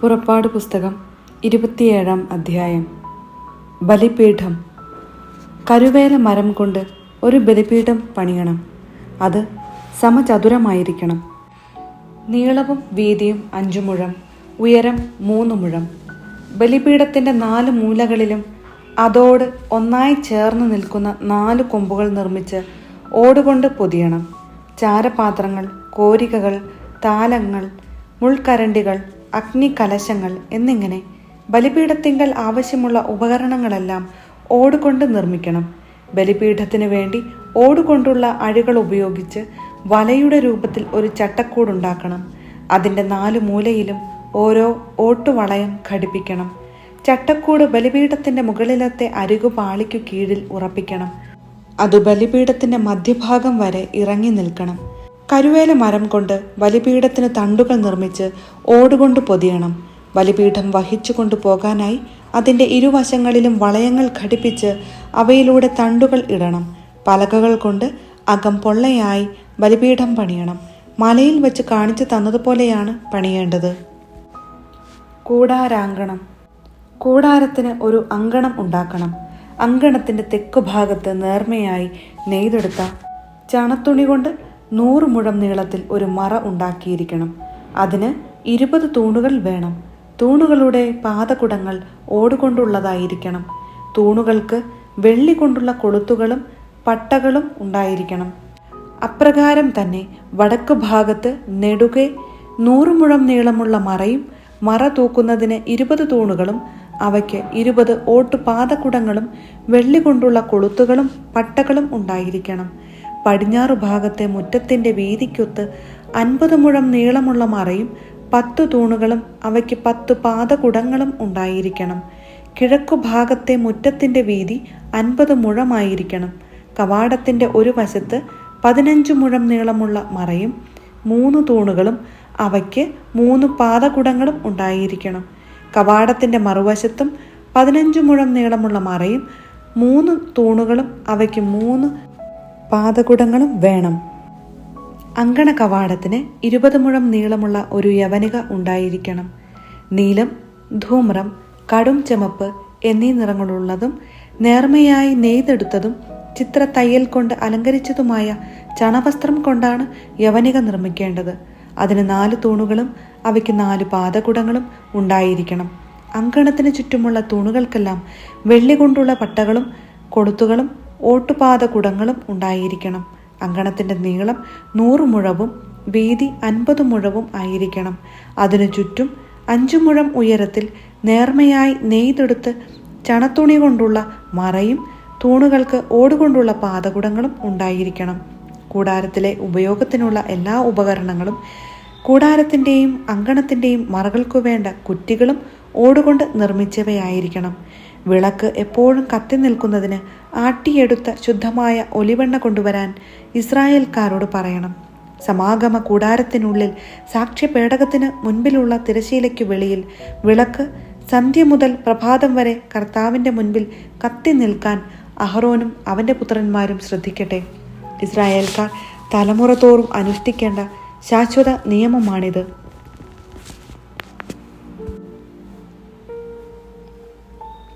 പുറപ്പാട് പുസ്തകം 27 അധ്യായം. ബലിപീഠം. കരുവേല മരം കൊണ്ട് ഒരു ബലിപീഠം പണിയണം. അത് സമചതുരമായിരിക്കണം. നീളവും വീതിയും 5 മുഴം, ഉയരം 3 മുഴം. ബലിപീഠത്തിൻ്റെ 4 മൂലകളിലും അതോട് ഒന്നായി ചേർന്ന് നിൽക്കുന്ന 4 കൊമ്പുകൾ നിർമ്മിച്ച് ഓടുകൊണ്ട് പൊതിയണം. ചാരപാത്രങ്ങൾ, കോരികകൾ, താലങ്ങൾ, മുൾക്കരണ്ടികൾ, അഗ്നികലശങ്ങൾ എന്നിങ്ങനെ ബലിപീഠത്തിങ്കൽ ആവശ്യമുള്ള ഉപകരണങ്ങളെല്ലാം ഓടുകൊണ്ട് നിർമ്മിക്കണം. ബലിപീഠത്തിന് വേണ്ടി ഓടുകൊണ്ടുള്ള അഴികൾ ഉപയോഗിച്ച് വലയുടെ രൂപത്തിൽ ഒരു ചട്ടക്കൂടുണ്ടാക്കണം. അതിൻ്റെ 4 മൂലയിലും ഓരോ ഓട്ടുവളയം ഘടിപ്പിക്കണം. ചട്ടക്കൂട് ബലിപീഠത്തിൻ്റെ മുകളിലത്തെ അരികുപാളിക്കു കീഴിൽ ഉറപ്പിക്കണം. അത് ബലിപീഠത്തിൻ്റെ മധ്യഭാഗം വരെ ഇറങ്ങി നിൽക്കണം. കരുവേല മരം കൊണ്ട് ബലിപീഠത്തിന് തണ്ടുകൾ നിർമ്മിച്ച് ഓടുകൊണ്ട് പൊതിയണം. ബലിപീഠം വഹിച്ചു കൊണ്ടുപോകാനായി അതിൻ്റെ ഇരുവശങ്ങളിലും വളയങ്ങൾ ഘടിപ്പിച്ച് അവയിലൂടെ തണ്ടുകൾ ഇടണം. പലകകൾ കൊണ്ട് അകം പൊള്ളയായി ബലിപീഠം പണിയണം. മലയിൽ വെച്ച് കാണിച്ചു തന്നതുപോലെയാണ് പണിയേണ്ടത്. കൂടാരാങ്കണം. കൂടാരത്തിന് ഒരു അങ്കണം ഉണ്ടാക്കണം. അങ്കണത്തിൻ്റെ തെക്കുഭാഗത്ത് നേർമയായി നെയ്തെടുത്ത ചണത്തുണി കൊണ്ട് 100 മുഴം നീളത്തിൽ ഒരു മറ ഉണ്ടാക്കിയിരിക്കണം. അതിന് 20 തൂണുകൾ വേണം. തൂണുകളുടെ പാദകുടങ്ങൾ ഓടുകൊണ്ടുള്ളതായിരിക്കണം. തൂണുകൾക്ക് വെള്ളി കൊണ്ടുള്ള കൊളുത്തുകളും പട്ടകളും ഉണ്ടായിരിക്കണം. അപ്രകാരം തന്നെ വടക്കു ഭാഗത്ത് നെടുകെ 100 മുഴം നീളമുള്ള മറയും മറ തൂക്കുന്നതിന് 20 തൂണുകളും അവയ്ക്ക് 20 ഓട്ടുപാദകുടങ്ങളും വെള്ളി കൊണ്ടുള്ള കൊളുത്തുകളും പട്ടകളും ഉണ്ടായിരിക്കണം. പടിഞ്ഞാറു ഭാഗത്തെ മുറ്റത്തിൻ്റെ വീതിക്കൊത്ത് 50 മുഴം നീളമുള്ള മറയും 10 തൂണുകളും അവയ്ക്ക് 10 പാദകുടങ്ങളും ഉണ്ടായിരിക്കണം. കിഴക്കു ഭാഗത്തെ മുറ്റത്തിൻ്റെ വീതി 50 മുഴമായിരിക്കണം. കവാടത്തിൻ്റെ ഒരു വശത്ത് 15 മുഴം നീളമുള്ള മറയും 3 തൂണുകളും അവയ്ക്ക് 3 പാദകുടങ്ങളും ഉണ്ടായിരിക്കണം. കവാടത്തിൻ്റെ മറുവശത്തും 15 മുഴം നീളമുള്ള മറയും 3 തൂണുകളും അവയ്ക്ക് 3 പാദകുടങ്ങളും വേണം. അങ്കണ കവാടത്തിന് 20 മുഴം നീളമുള്ള ഒരു യവനിക ഉണ്ടായിരിക്കണം. നീലം, ധൂമ്രം, കടും ചുമപ്പ് എന്നീ നിറങ്ങളുള്ളതും നേർമയായി നെയ്തെടുത്തതും ചിത്ര തയ്യൽ കൊണ്ട് അലങ്കരിച്ചതുമായ ചണവസ്ത്രം കൊണ്ടാണ് യവനിക നിർമ്മിക്കേണ്ടത്. അതിന് 4 തൂണുകളും അവയ്ക്ക് 4 പാദകുടങ്ങളും ഉണ്ടായിരിക്കണം. അങ്കണത്തിന് ചുറ്റുമുള്ള തൂണുകൾക്കെല്ലാം വെള്ളി കൊണ്ടുള്ള പട്ടകളും കൊളുത്തുകളും ഓട്ടുപാദകുടങ്ങളും ഉണ്ടായിരിക്കണം. അങ്കണത്തിൻ്റെ നീളം 100 മുഴവും വീതി 50 മുഴവും ആയിരിക്കണം. അതിനു ചുറ്റും 5 മുഴം ഉയരത്തിൽ നേർമയായി നെയ്തെടുത്ത് ചണത്തുണി കൊണ്ടുള്ള മറയും തൂണുകൾക്ക് ഓടുകൊണ്ടുള്ള പാദകുടങ്ങളും ഉണ്ടായിരിക്കണം. കൂടാരത്തിലെ ഉപയോഗത്തിനുള്ള എല്ലാ ഉപകരണങ്ങളും കൂടാരത്തിൻ്റെയും അങ്കണത്തിൻ്റെയും മറകൾക്കു വേണ്ട കുറ്റികളും ഓടുകൊണ്ട് നിർമ്മിച്ചവയായിരിക്കണം. വിളക്ക് എപ്പോഴും കത്തി നിൽക്കുന്നതിന് ആട്ടിയെടുത്ത ശുദ്ധമായ ഒലിവെണ്ണ കൊണ്ടുവരാൻ ഇസ്രായേൽക്കാരോട് പറയണം. സമാഗമ കൂടാരത്തിനുള്ളിൽ സാക്ഷ്യപേടകത്തിന് മുൻപിലുള്ള തിരശീലയ്ക്കു വെളിയിൽ വിളക്ക് സന്ധ്യ മുതൽ പ്രഭാതം വരെ കർത്താവിൻ്റെ മുൻപിൽ കത്തി നിൽക്കാൻ അഹറോനും അവൻ്റെ പുത്രന്മാരും ശ്രദ്ധിക്കട്ടെ. ഇസ്രായേൽക്കാർ തലമുറ തോറും അനുഷ്ഠിക്കേണ്ട ശാശ്വത നിയമമാണിത്.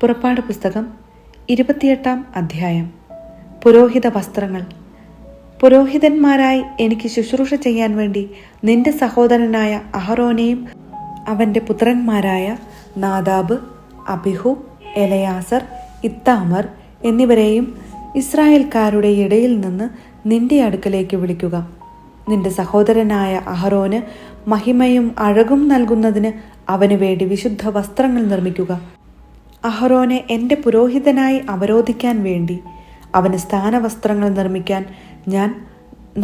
പുറപ്പാട് പുസ്തകം 28 അധ്യായം. പുരോഹിത വസ്ത്രങ്ങൾ. പുരോഹിതന്മാരായി എനിക്ക് ശുശ്രൂഷ ചെയ്യാൻ വേണ്ടി നിന്റെ സഹോദരനായ അഹറോനെയും അവൻ്റെ പുത്രന്മാരായ നാദാബ്, അബിഹു, എലയാസർ, ഇത്താമർ എന്നിവരെയും ഇസ്രായേൽക്കാരുടെ ഇടയിൽ നിന്ന് നിന്റെ അടുക്കലേക്ക് വിളിക്കുക. നിന്റെ സഹോദരനായ അഹറോന് മഹിമയും അഴകും നൽകുന്നതിന് അവന് വേണ്ടി വിശുദ്ധ വസ്ത്രങ്ങൾ നിർമ്മിക്കുക. അഹറോനെ എൻ്റെ പുരോഹിതനായി അവരോധിക്കാൻ വേണ്ടി അവന് സ്ഥാനവസ്ത്രങ്ങൾ നിർമ്മിക്കാൻ ഞാൻ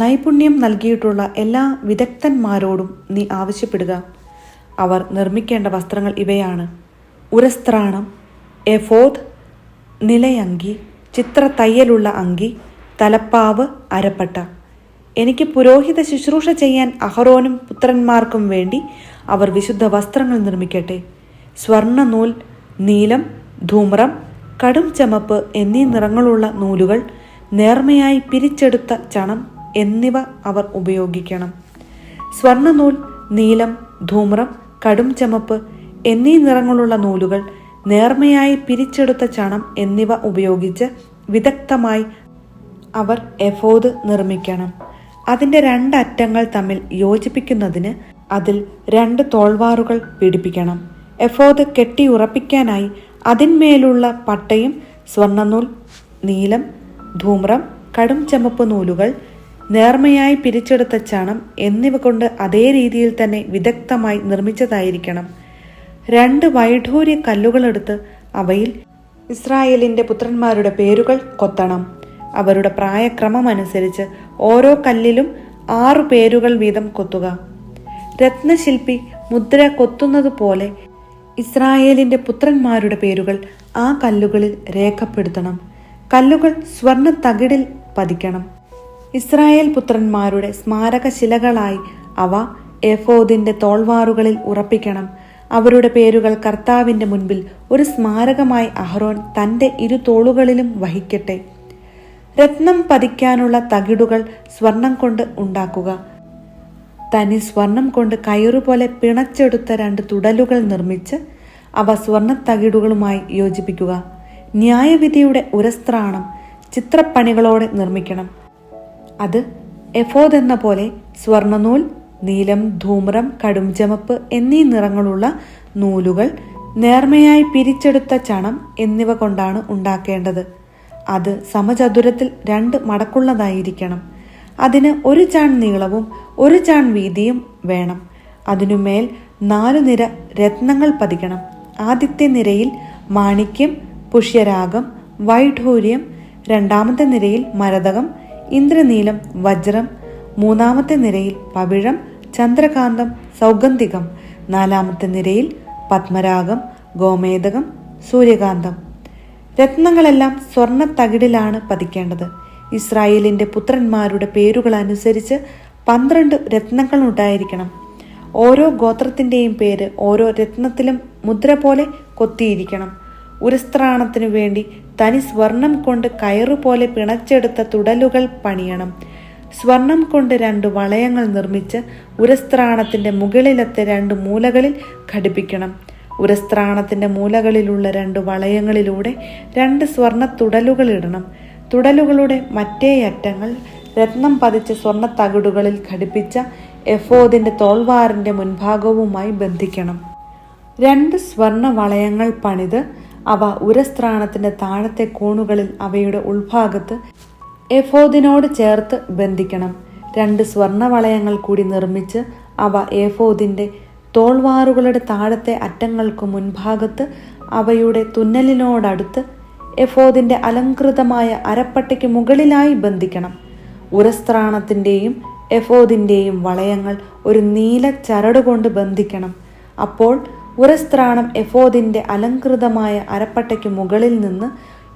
നൈപുണ്യം നൽകിയിട്ടുള്ള എല്ലാ വിദഗ്ധന്മാരോടും നീ ആവശ്യപ്പെടുക. അവർ നിർമ്മിക്കേണ്ട വസ്ത്രങ്ങൾ ഇവയാണ്: ഉരസ്ത്രാണം, എഫോദ്, നിലയങ്കി, ചിത്ര തയ്യലുള്ള അങ്കി, തലപ്പാവ്, അരപ്പട്ട. എനിക്ക് പുരോഹിത ശുശ്രൂഷ ചെയ്യാൻ അഹറോനും പുത്രന്മാർക്കും വേണ്ടി അവർ വിശുദ്ധ വസ്ത്രങ്ങൾ നിർമ്മിക്കട്ടെ. സ്വർണ്ണനൂൽ, നീലം, ധൂമ്രം, കടും ചുമപ്പ് എന്നീ നിറങ്ങളുള്ള നൂലുകൾ, നേർമയായി പിരിച്ചെടുത്ത ചണം എന്നിവ അവർ ഉപയോഗിക്കണം. സ്വർണ്ണനൂൽ, നീലം, ധൂമ്രം, കടും ചുമപ്പ് എന്നീ നിറങ്ങളുള്ള നൂലുകൾ, നേർമയായി പിരിച്ചെടുത്ത ചണം എന്നിവ ഉപയോഗിച്ച് വിദഗ്ധമായി അവർ എഫോദ് നിർമ്മിക്കണം. അതിൻ്റെ 2 അറ്റങ്ങൾ തമ്മിൽ യോജിപ്പിക്കുന്നതിന് അതിൽ 2 തോൾവാറുകൾ പിടിപ്പിക്കണം. എഫോദ് കെട്ടിയുറപ്പിക്കാനായി അതിന്മേലുള്ള പട്ടയും സ്വർണ്ണനൂൽ, നീലം, ധൂമ്രം, കടും ചുമപ്പ് നൂലുകൾ, നേർമയായി പിരിച്ചെടുത്ത ചണം എന്നിവ കൊണ്ട് അതേ രീതിയിൽ തന്നെ വിദഗ്ധമായി നിർമ്മിച്ചതായിരിക്കണം. 2 വൈഢൂര്യ കല്ലുകളെടുത്ത് അവയിൽ ഇസ്രായേലിൻ്റെ പുത്രന്മാരുടെ പേരുകൾ കൊത്തണം. അവരുടെ പ്രായക്രമമനുസരിച്ച് ഓരോ കല്ലിലും 6 പേരുകൾ വീതം കൊത്തുക. രത്നശില്പി മുദ്ര കൊത്തുന്നത് പോലെ ഇസ്രായേലിൻ്റെ പുത്രന്മാരുടെ പേരുകൾ ആ കല്ലുകളിൽ രേഖപ്പെടുത്തണം. കല്ലുകൾ സ്വർണ്ണ തകിടിൽ പതിക്കണം. ഇസ്രായേൽ പുത്രന്മാരുടെ സ്മാരകശിലകളായി അവ എഫോദിൻ്റെ തോൾവാറുകളിൽ ഉറപ്പിക്കണം. അവരുടെ പേരുകൾ കർത്താവിൻ്റെ മുൻപിൽ ഒരു സ്മാരകമായി അഹ്റോൻ തൻ്റെ 2 തോളുകളിലും വഹിക്കട്ടെ. രത്നം പതിക്കാനുള്ള തകിടുകൾ സ്വർണം കൊണ്ട് ഉണ്ടാക്കുക. തനി സ്വർണം കൊണ്ട് കയറുപോലെ പിണച്ചെടുത്ത 2 തുടലുകൾ നിർമ്മിച്ച് അവ സ്വർണ്ണ തകിടുകളുമായി യോജിപ്പിക്കുക. ന്യായവിധിയുടെ ഉരസ്ത്രാണം ചിത്രപ്പണികളോടെ നിർമ്മിക്കണം. അത് എഫോദ് എന്ന പോലെ സ്വർണ്ണനൂൽ, നീലം, ധൂമ്രം, കടും ചുമപ്പ് എന്നീ നിറങ്ങളുള്ള നൂലുകൾ, നേർമയായി പിരിച്ചെടുത്ത ചണം എന്നിവ കൊണ്ടാണ് ഉണ്ടാക്കേണ്ടത്. അത് സമചതുരത്തിൽ 2 മടക്കുള്ളതായിരിക്കണം. അതിന് 1 ചാൺ നീളവും 1 ചാൺ വീതിയും വേണം. അതിനുമേൽ 4 നിര രത്നങ്ങൾ പതിക്കണം. ആദ്യത്തെ നിരയിൽ മാണിക്യം, പുഷ്യരാഗം, വൈഢൂര്യം, 2ാമത്തെ നിരയിൽ മരതകം, ഇന്ദ്രനീലം, വജ്രം, 3ാമത്തെ നിരയിൽ പവിഴം, ചന്ദ്രകാന്തം, സൗഗന്ധികം, 4ാമത്തെ നിരയിൽ പത്മരാഗം, ഗോമേതകം, സൂര്യകാന്തം. രത്നങ്ങളെല്ലാം സ്വർണ്ണ തകിടിലാണ് പതിക്കേണ്ടത്. ഇസ്രായേലിൻ്റെ പുത്രന്മാരുടെ പേരുകൾ അനുസരിച്ച് 12 രത്നങ്ങൾ ഉണ്ടായിരിക്കണം. ഓരോ ഗോത്രത്തിൻ്റെയും പേര് ഓരോ രത്നത്തിലും മുദ്ര പോലെ കൊത്തിയിരിക്കണം. ഉരസ്ത്രാണത്തിനു വേണ്ടി തനി സ്വർണം കൊണ്ട് കയറുപോലെ പിണച്ചെടുത്ത തുടലുകൾ പണിയണം. സ്വർണം കൊണ്ട് 2 വളയങ്ങൾ നിർമ്മിച്ച് ഉരസ്ത്രാണത്തിൻ്റെ മുകളിലത്തെ 2 മൂലകളിൽ ഘടിപ്പിക്കണം. ഉരസ്ത്രാണത്തിൻ്റെ മൂലകളിലുള്ള 2 വളയങ്ങളിലൂടെ 2 സ്വർണ്ണ തുടലുകൾ ഇടണം. തുടലുകളുടെ മറ്റേ അറ്റങ്ങൾ രത്നം പതിച്ച സ്വർണ്ണ തകിടുകളിൽ ഘടിപ്പിച്ച എഫോദിൻ്റെ തോൾവാറിൻ്റെ മുൻഭാഗവുമായി ബന്ധിക്കണം. 2 സ്വർണ്ണ വളയങ്ങൾ പണിത് അവ ഉരസ്ത്രാണത്തിൻ്റെ താഴത്തെ കോണുകളിൽ അവയുടെ ഉൾഭാഗത്ത് എഫോദിനോട് ചേർത്ത് ബന്ധിക്കണം. 2 സ്വർണ്ണ വളയങ്ങൾ കൂടി നിർമ്മിച്ച് അവ എഫോദിൻ്റെ തോൾവാറുകളുടെ താഴത്തെ അറ്റങ്ങൾക്ക് മുൻഭാഗത്ത് അവയുടെ തുന്നലിനോടടുത്ത് എഫോദിൻ്റെ അലങ്കൃതമായ അരപ്പട്ടയ്ക്ക് മുകളിലായി ബന്ധിക്കണം. ഉരസ്ത്രാണത്തിൻ്റെയും എഫോദിൻ്റെയും വളയങ്ങൾ ഒരു നീല ചരടുകൊണ്ട് ബന്ധിക്കണം. അപ്പോൾ ഉരസ്ത്രാണം എഫോദിൻ്റെ അലങ്കൃതമായ അരപ്പട്ടയ്ക്ക് മുകളിൽ നിന്ന്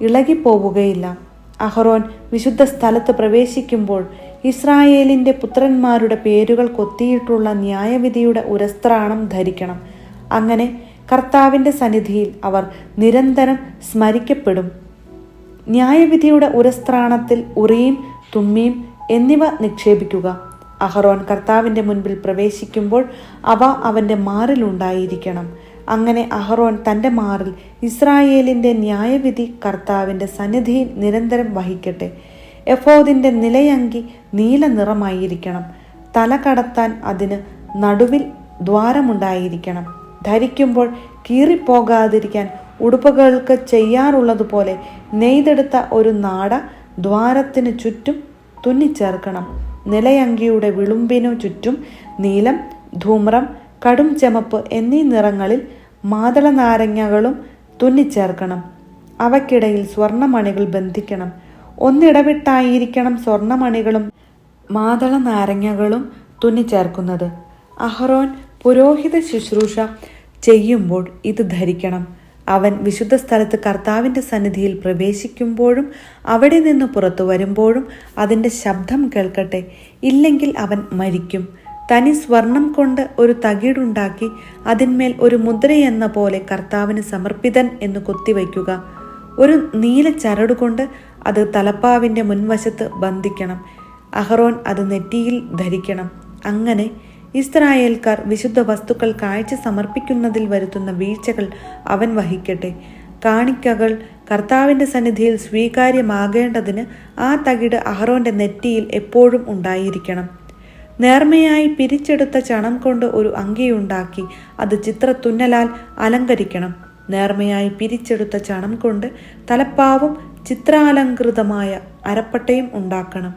ഇളകിപ്പോവുകയില്ല. അഹ്റോൻ വിശുദ്ധ സ്ഥലത്ത് പ്രവേശിക്കുമ്പോൾ ഇസ്രായേലിൻ്റെ പുത്രന്മാരുടെ പേരുകൾ കൊത്തിയിട്ടുള്ള ന്യായവിധിയുടെ ഉരസ്ത്രാണം ധരിക്കണം. അങ്ങനെ കർത്താവിൻ്റെ സന്നിധിയിൽ അവർ നിരന്തരം സ്മരിക്കപ്പെടും. ന്യായവിധിയുടെ ഉരസ്ത്രാണത്തിൽ ഉറീം, തുമ്മീം എന്നിവ നിക്ഷേപിക്കുക. അഹ്റോൻ കർത്താവിൻ്റെ മുൻപിൽ പ്രവേശിക്കുമ്പോൾ അവ അവൻ്റെ മാറിലുണ്ടായിരിക്കണം. അങ്ങനെ അഹ്റോൻ തൻ്റെ മാറിൽ ഇസ്രായേലിൻ്റെ ന്യായവിധി കർത്താവിൻ്റെ സന്നിധിയിൽ നിരന്തരം വഹിക്കട്ടെ. എഫോദിൻ്റെ നിലയങ്കി നീല നിറമായിരിക്കണം. തല കടത്താൻ അതിന് നടുവിൽ ദ്വാരമുണ്ടായിരിക്കണം. ധരിക്കുമ്പോൾ കീറിപ്പോകാതിരിക്കാൻ ഉടുപ്പുകൾക്ക് ചെയ്യാറുള്ളതുപോലെ നെയ്തെടുത്ത ഒരു നാട ദ്വാരത്തിന് ചുറ്റും തുന്നിച്ചേർക്കണം. നിലയങ്കിയുടെ വിളുമ്പിനു ചുറ്റും നീലം, ധൂമ്രം, കടും ചുമപ്പ് എന്നീ നിറങ്ങളിൽ മാതള നാരങ്ങകളും തുന്നിച്ചേർക്കണം. അവയ്ക്കിടയിൽ സ്വർണ്ണമണികൾ ബന്ധിക്കണം. ഒന്നിടവിട്ടായിരിക്കണം സ്വർണ്ണമണികളും മാതള നാരങ്ങകളും തുന്നിച്ചേർക്കുന്നത്. അഹ്റോൻ പുരോഹിത ശുശ്രൂഷ ചെയ്യുമ്പോൾ ഇത് ധരിക്കണം. അവൻ വിശുദ്ധ സ്ഥലത്ത് കർത്താവിൻ്റെ സന്നിധിയിൽ പ്രവേശിക്കുമ്പോഴും അവിടെ നിന്ന് പുറത്തു വരുമ്പോഴും അതിൻ്റെ ശബ്ദം കേൾക്കട്ടെ. ഇല്ലെങ്കിൽ അവൻ മരിക്കും. തനി സ്വർണം കൊണ്ട് ഒരു തകിടുണ്ടാക്കി അതിന്മേൽ ഒരു മുദ്രയെന്ന പോലെ കർത്താവിന് സമർപ്പിതൻ എന്ന് കൊത്തിവയ്ക്കുക. ഒരു നീല ചരടുകൊണ്ട് അത് തലപ്പാവിൻ്റെ മുൻവശത്ത് ബന്ധിക്കണം. അഹ്റോൻ അത് നെറ്റിയിൽ ധരിക്കണം. അങ്ങനെ ഇസ്രായേൽക്കാർ വിശുദ്ധ വസ്തുക്കൾ കാഴ്ച സമർപ്പിക്കുന്നതിൽ വരുത്തുന്ന വീഴ്ചകൾ അവൻ വഹിക്കട്ടെ. കാണിക്കകൾ കർത്താവിൻ്റെ സന്നിധിയിൽ സ്വീകാര്യമാകേണ്ടതിന് ആ തകിട് അഹ്റോന്റെ നെറ്റിയിൽ എപ്പോഴും ഉണ്ടായിരിക്കണം. നേർമയായി പിരിച്ചെടുത്ത ചണം കൊണ്ട് ഒരു അങ്കിയുണ്ടാക്കി അത് ചിത്രത്തുന്നലാൽ അലങ്കരിക്കണം. നേർമയായി പിരിച്ചെടുത്ത ചണം കൊണ്ട് തലപ്പാവും ചിത്രാലങ്കൃതമായ അരപ്പട്ടയും ഉണ്ടാക്കണം.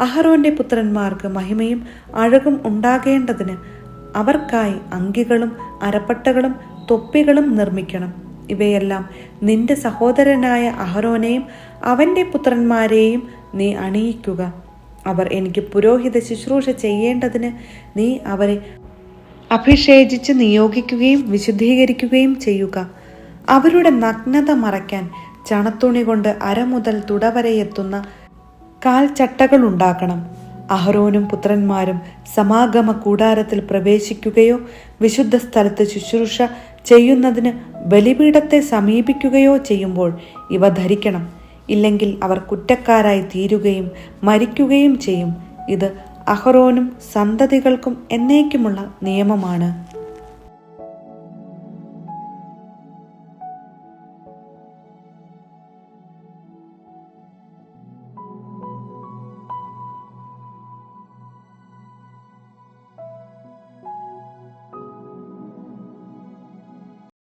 അഹ്റോന്റെ പുത്രന്മാർക്ക് മഹിമയും അഴകും ഉണ്ടാകേണ്ടതിന് അവർക്കായി അങ്കികളും അരപ്പട്ടകളും തൊപ്പികളും നിർമ്മിക്കണം. ഇവയെല്ലാം നിന്റെ സഹോദരനായ അഹ്റോനെയും അവൻ്റെ പുത്രന്മാരെയും നീ അണിയിക്കുക. അവർ എനിക്ക് പുരോഹിത ശുശ്രൂഷ ചെയ്യേണ്ടതിന് നീ അവരെ അഭിഷേചിച്ച് നിയോഗിക്കുകയും വിശുദ്ധീകരിക്കുകയും ചെയ്യുക. അവരുടെ നഗ്നത മറയ്ക്കാൻ ചണത്തുണി കൊണ്ട് അര മുതൽ തുടവരെയെത്തുന്ന കാൽച്ചട്ടകൾ ഉണ്ടാക്കണം. അഹ്റോനും പുത്രന്മാരും സമാഗമ കൂടാരത്തിൽ പ്രവേശിക്കുകയോ വിശുദ്ധ സ്ഥലത്ത് ശുശ്രൂഷ ചെയ്യുന്നതിന് ബലിപീഠത്തെ സമീപിക്കുകയോ ചെയ്യുമ്പോൾ ഇവ ധരിക്കണം. ഇല്ലെങ്കിൽ അവർ കുറ്റക്കാരായി തീരുകയും മരിക്കുകയും ചെയ്യും. ഇത് അഹ്റോനും സന്തതികൾക്കും എന്നേക്കുമുള്ള നിയമമാണ്.